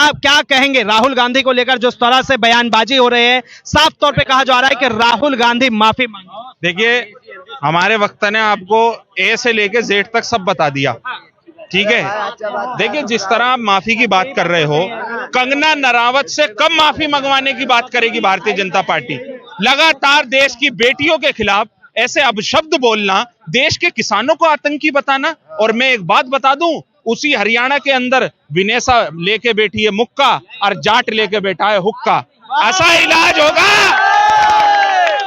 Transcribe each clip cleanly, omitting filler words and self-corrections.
आप क्या कहेंगे राहुल गांधी को लेकर जो इस तरह से बयानबाजी हो रहे हैं? साफ तौर पे कहा जा रहा है कि राहुल गांधी माफी मांगे। देखिए, हमारे वक्त ने आपको ए से लेके जेड तक सब बता दिया, ठीक है। देखिए, जिस तरह आप माफी की बात कर रहे हो, कंगना रनावत से कब माफी मंगवाने की बात करेगी भारतीय जनता पार्टी? लगातार देश की बेटियों के खिलाफ ऐसे अपशब्द बोलना, देश के किसानों को आतंकी बताना। और मैं एक बात बता दूं, उसी हरियाणा के अंदर विनेशा लेके बैठी है मुक्का और जाट लेके बैठा है हुक्का। ऐसा इलाज होगा,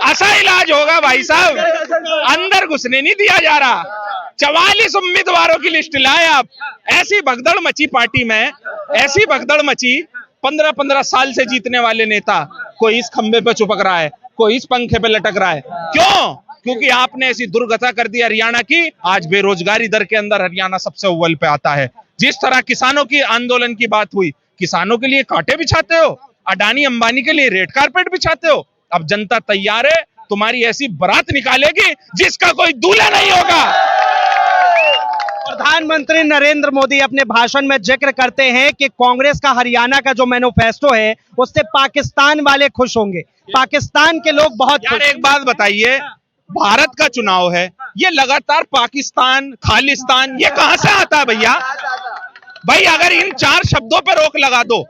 ऐसा इलाज होगा भाई साहब। अंदर घुसने नहीं दिया जा रहा। 44 उम्मीदवारों की लिस्ट लाए आप। ऐसी भगदड़ मची पार्टी में, ऐसी भगदड़ मची। 15-15 साल से जीतने वाले नेता कोई इस खंबे पे चिपक रहा है, कोई इस पंखे पे लटक रहा है। क्यों? क्योंकि आपने ऐसी दुर्गति कर दी हरियाणा की। आज बेरोजगारी दर के अंदर हरियाणा सबसे अव्वल पे आता है। जिस तरह किसानों की आंदोलन की बात हुई, किसानों के लिए कांटे बिछाते हो, अडानी अंबानी के लिए रेड कारपेट बिछाते हो। अब जनता तैयार है, तुम्हारी ऐसी बारात निकालेगी जिसका कोई दूल्हा नहीं होगा। प्रधानमंत्री नरेंद्र मोदी अपने भाषण में जिक्र करते हैं कि कांग्रेस का हरियाणा का जो मैनिफेस्टो है उससे पाकिस्तान वाले खुश होंगे, पाकिस्तान के लोग बहुत यार एक बात बताइए, भारत का चुनाव है, ये लगातार पाकिस्तान खालिस्तान ये कहां से आता है भैया? भाई अगर इन 4 शब्दों पर रोक लगा दो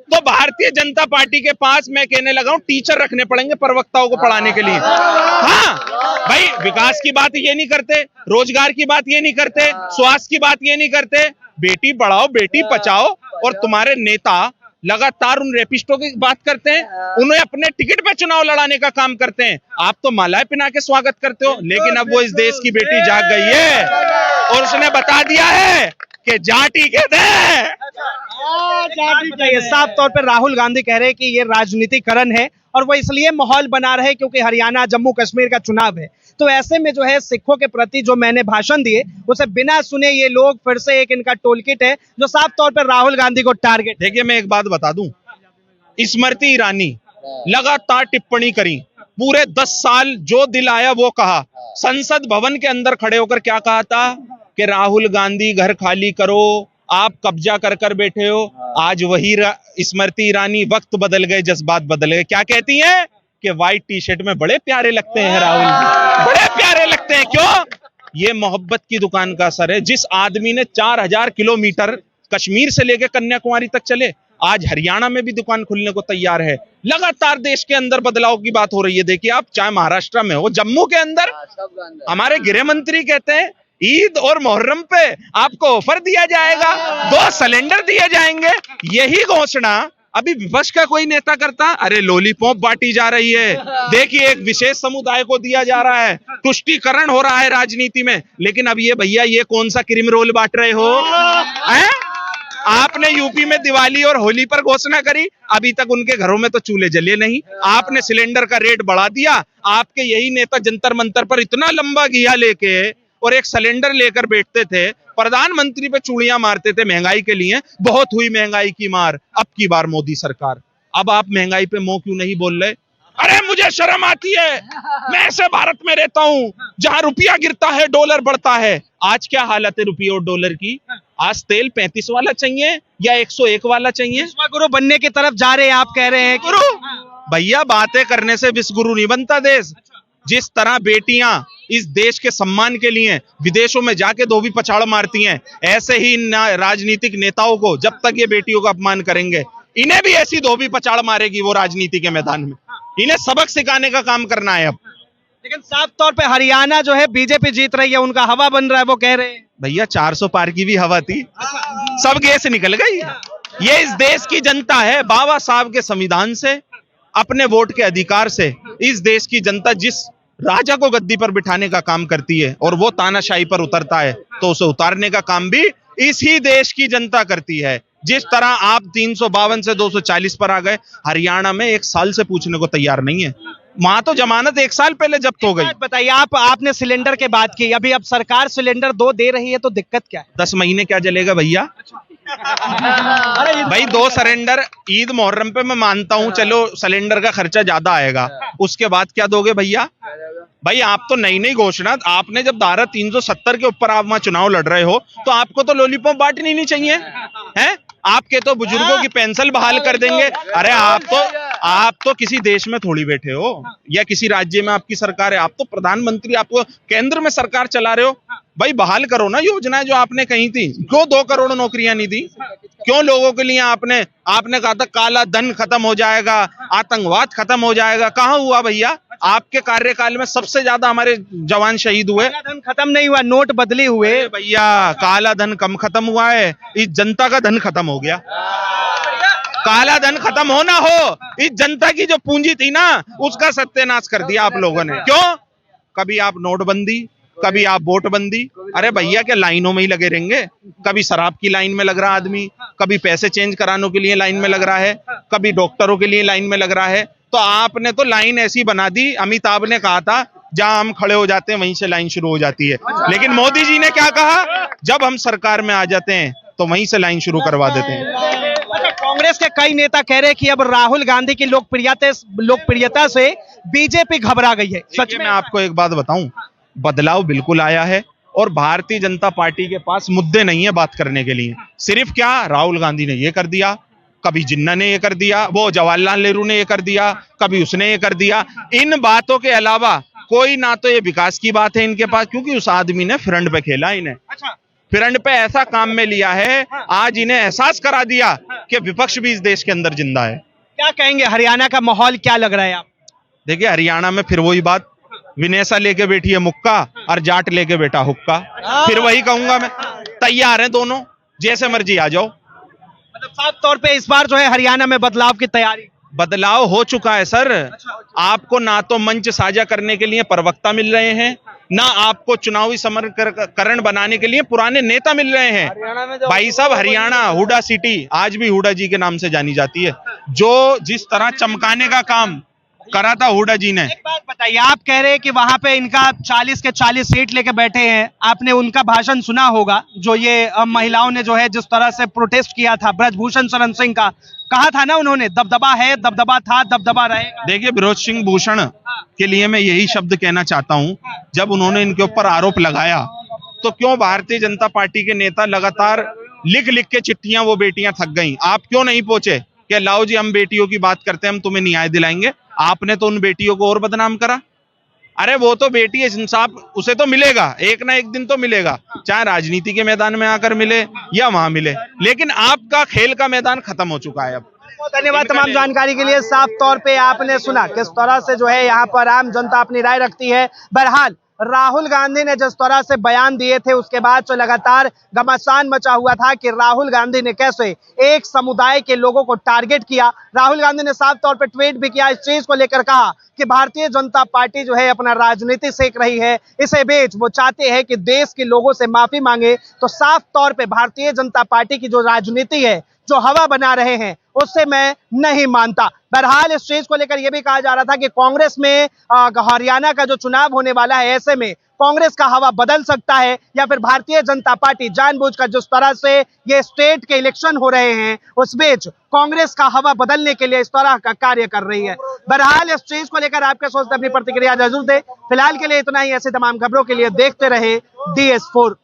तो भारतीय जनता पार्टी के पास, मैं कहने लगा हूं, टीचर रखने पड़ेंगे प्रवक्ताओं को पढ़ाने के लिए। हाँ भाई, विकास की बात ये नहीं करते, रोजगार की बात ये नहीं करते, स्वास्थ्य की बात ये नहीं करते, बेटी पढ़ाओ बेटी बचाओ। और तुम्हारे नेता लगातार उन रेपिस्टों की बात करते हैं, उन्हें अपने टिकट पे चुनाव लड़ाने का काम करते हैं। आप तो मालाएं पिना के स्वागत करते हो, लेकिन अब वो इस देश की बेटी जाग गई है और उसने बता दिया है कि जाटी कहते हैं। साफ तौर पर राहुल गांधी कह रहे हैं कि ये राजनीतिकरण है और वो इसलिए माहौल बना रहे क्योंकि हरियाणा जम्मू कश्मीर का चुनाव है। तो ऐसे में जो है सिखों के प्रति जो मैंने भाषण दिए उसे बिना सुने ये लोग फिर से एक इनका टोलकिट है जो साफ तौर पर राहुल गांधी को टारगेट। देखिए, मैं एक बात बता दूं, स्मृति ईरानी लगातार टिप्पणी करी, पूरे 10 साल जो दिल आया वो कहा। संसद भवन के अंदर खड़े होकर क्या कहा था कि राहुल गांधी घर खाली करो, आप कब्जा कर कर बैठे हो। आज वही स्मृति ईरानी, वक्त बदल गए जज्बात बदल गए, क्या कहती हैं कि व्हाइट टी शर्ट में बड़े प्यारे लगते हैं राहुल जी, बड़े प्यारे लगते हैं। क्यों? ये मोहब्बत की दुकान का असर है। जिस आदमी ने 4000 किलोमीटर कश्मीर से लेकर कन्याकुमारी तक चले, आज हरियाणा में भी दुकान खुलने को तैयार है। लगातार देश के अंदर बदलाव की बात हो रही है। देखिए, आप चाहे महाराष्ट्र में हो, जम्मू के अंदर हमारे गृह मंत्री कहते हैं ईद और मुहर्रम पे आपको ऑफर दिया जाएगा, 2 सिलेंडर दिए जाएंगे। यही घोषणा अभी विपक्ष का कोई नेता करता? अरे लॉलीपॉप बांटी जा रही है, देखिए एक विशेष समुदाय को दिया जा रहा है, तुष्टीकरण हो रहा है राजनीति में। लेकिन अब ये भैया, ये कौन सा क्रीम रोल बांट रहे हो? हैं? आपने यूपी में दिवाली और होली पर घोषणा करी, अभी तक उनके घरों में तो चूल्हे जले नहीं। आपने सिलेंडर का रेट बढ़ा दिया। आपके यही नेता जंतर मंतर पर इतना लंबा घिया लेके और एक सिलेंडर लेकर बैठते थे, प्रधानमंत्री पे चूड़ियां मारते थे महंगाई के लिए। बहुत हुई महंगाई की मार, अब की बार मोदी सरकार। अब आप महंगाई पे मुंह क्यों नहीं बोल रहे? अरे मुझे शर्म आती है, मैं ऐसे भारत में रहता हूं जहां रुपया गिरता है डॉलर बढ़ता है। आज क्या हालत है रुपये और डॉलर की? आज तेल 35 वाला चाहिए या 101 वाला चाहिए? विश्वगुरु बनने की तरफ जा रहे हैं, आप कह रहे हैं गुरु भैया, बातें करने से विश्वगुरु नहीं बनता देश। जिस तरह बेटियां इस देश के सम्मान के लिए विदेशों में जाके धोबी पछाड़ मारती हैं, ऐसे ही राजनीतिक नेताओं को जब तक ये बेटियों का अपमान करेंगे, इन्हें भी ऐसी धोबी पछाड़ मारेगी वो राजनीति के मैदान में। इन्हें सबक सिखाने का काम करना है अब। लेकिन साफ तौर पे हरियाणा जो है बीजेपी जीत रही है, उनका हवा बन रहा है, वो कह रहे हैं। भैया 400 पार की भी हवा थी, सब गैस निकल गई। ये इस देश की जनता है, बाबा साहब के संविधान से, अपने वोट के अधिकार से इस देश की जनता जिस राजा को गद्दी पर बिठाने का काम करती है और वो तानाशाही पर उतरता है, तो उसे उतारने का काम भी इसी देश की जनता करती है। जिस तरह आप 352 से 240 पर आ गए, हरियाणा में 1 साल से पूछने को तैयार नहीं है। वहां तो जमानत 1 साल पहले जब्त हो गई। बताइए, आपने सिलेंडर की बात की, अभी अब सरकार सिलेंडर 2 दे रही है, तो दिक्कत क्या है? 10 महीने क्या जलेगा भैया? भाई 2 सिलेंडर ईद मुहर्रम पे मैं मानता हूं, चलो सिलेंडर का खर्चा ज्यादा आएगा, उसके बाद क्या दोगे भैया? भाई आप तो नई नई घोषणा, आपने जब धारा 370 के ऊपर आप वहां चुनाव लड़ रहे हो तो आपको तो लॉलीपॉप बांटनी नहीं चाहिए हैं? आपके तो बुजुर्गों की पेंशन बहाल कर देंगे। अरे आप तो किसी देश में थोड़ी बैठे हो या किसी राज्य में आपकी सरकार है, आप तो प्रधानमंत्री, आपको केंद्र में सरकार चला रहे हो। भाई बहाल करो ना योजनाएं जो आपने कही थी। क्यों 2 करोड़ नौकरियां नहीं दी? क्यों लोगों के लिए आपने कहा था काला धन खत्म हो जाएगा, आतंकवाद खत्म हो जाएगा? कहाँ हुआ भैया? आपके कार्यकाल में सबसे ज्यादा हमारे जवान शहीद हुए। धन खत्म नहीं हुआ, नोट बदली हुए। भैया काला धन कम खत्म हुआ है, इस जनता का धन खत्म हो गया। काला धन खत्म हो ना हो, इस जनता की जो पूंजी थी ना उसका सत्यानाश कर दिया आप लोगों ने। क्यों? कभी आप नोटबंदी, कभी आप वोटबंदी। अरे भैया क्या लाइनों में ही लगे रहेंगे? कभी शराब की लाइन में लग रहा आदमी, कभी पैसे चेंज कराने के लिए लाइन में लग रहा है, कभी डॉक्टरों के लिए लाइन में लग रहा है। तो आपने तो लाइन ऐसी बना दी, अमिताभ ने कहा था जहां हम खड़े हो जाते हैं वहीं से लाइन शुरू हो जाती है। लेकिन मोदी जी ने क्या कहा? जब हम सरकार में आ जाते हैं तो वहीं से लाइन शुरू करवा देते हैं। अच्छा, कांग्रेस के कई नेता कह रहे हैं कि अब राहुल गांधी की लोकप्रियता से बीजेपी घबरा गई है। सच में मैं आपको एक बात बताऊं, बदलाव बिल्कुल आया है और भारतीय जनता पार्टी के पास मुद्दे नहीं है बात करने के लिए। सिर्फ क्या राहुल गांधी ने ये कर दिया, कभी जिन्ना ने ये कर दिया, वो जवाहरलाल नेहरू ने ये कर दिया, कभी उसने ये कर दिया। इन बातों के अलावा कोई ना तो ये विकास की बात है इनके पास, क्योंकि उस आदमी ने फ्रंट पे खेला इन्हें। अच्छा, फ्रंट पे ऐसा काम में लिया है, आज इन्हें एहसास करा दिया कि विपक्ष भी इस देश के अंदर जिंदा है। क्या कहेंगे, हरियाणा का माहौल क्या लग रहा है आप? देखिए हरियाणा में फिर वही बात, विनेशा लेके बैठी है मुक्का और जाट लेके बैठा हुक्का। फिर वही कहूंगा मैं, तैयार हैं दोनों, जैसे मर्जी आ जाओ। मतलब साफ तौर पे इस बार जो है हरियाणा में बदलाव की तैयारी। बदलाव हो चुका है सर। आपको ना तो मंच साझा करने के लिए प्रवक्ता मिल रहे हैं, ना आपको चुनावी समीकरण बनाने के लिए पुराने नेता मिल रहे हैं। भाई साहब हरियाणा हुडा सिटी आज भी हुडा जी के नाम से जानी जाती है। जो जिस तरह चमकाने का काम करा था हुडा जी ने। एक बात बताइए, आप कह रहे हैं कि वहां पे इनका 40 के 40 सीट लेके बैठे हैं, आपने उनका भाषण सुना होगा जो ये महिलाओं ने जो है जिस तरह से प्रोटेस्ट किया था ब्रजभूषण शरण सिंह का, कहा था ना उन्होंने दबदबा है, दबदबा था, दबदबा रहेगा। देखिए बृज सिंह भूषण के लिए मैं यही शब्द कहना चाहता हूं, जब उन्होंने इनके ऊपर आरोप लगाया तो क्यों भारतीय जनता पार्टी के नेता लगातार लिख लिख के चिट्ठियां वो बेटियां थक गई, आप क्यों नहीं पहुंचे कि लाओ जी हम बेटियों की बात करते हैं, हम तुम्हें न्याय दिलाएंगे? आपने तो उन बेटियों को और बदनाम करा। अरे वो तो बेटी इंसाफ उसे तो मिलेगा, एक ना एक दिन तो मिलेगा, चाहे राजनीति के मैदान में आकर मिले या वहां मिले, लेकिन आपका खेल का मैदान खत्म हो चुका है अब। बहुत धन्यवाद तमाम जानकारी के लिए। साफ तौर पे आपने सुना किस तरह से जो है यहाँ पर आम जनता अपनी राय रखती है। बहरहाल राहुल गांधी ने जिस तरह से बयान दिए थे उसके बाद जो लगातार घमासान मचा हुआ था कि राहुल गांधी ने कैसे एक समुदाय के लोगों को टारगेट किया। राहुल गांधी ने साफ तौर पे ट्वीट भी किया, इस चीज को लेकर कहा कि भारतीय जनता पार्टी जो है अपना राजनीति सेक रही है, इसे बेच वो चाहते हैं कि देश के लोगों से माफी मांगे। तो साफ तौर पे भारतीय जनता पार्टी की जो राजनीति है, जो हवा बना रहे हैं, उससे मैं नहीं मानता। बहरहाल इस चीज को लेकर यह भी कहा जा रहा था कि कांग्रेस में हरियाणा का जो चुनाव होने वाला है, ऐसे में कांग्रेस का हवा बदल सकता है या फिर भारतीय जनता पार्टी जानबूझकर जिस तरह से ये स्टेट के इलेक्शन हो रहे हैं उस बीच कांग्रेस का हवा बदलने के लिए इस तरह का कार्य कर रही है। बहरहाल इस चीज को लेकर आपके सोचते अपनी प्रतिक्रिया जरूर दें। फिलहाल के लिए इतना ही। ऐसे तमाम खबरों के लिए देखते रहे DS4।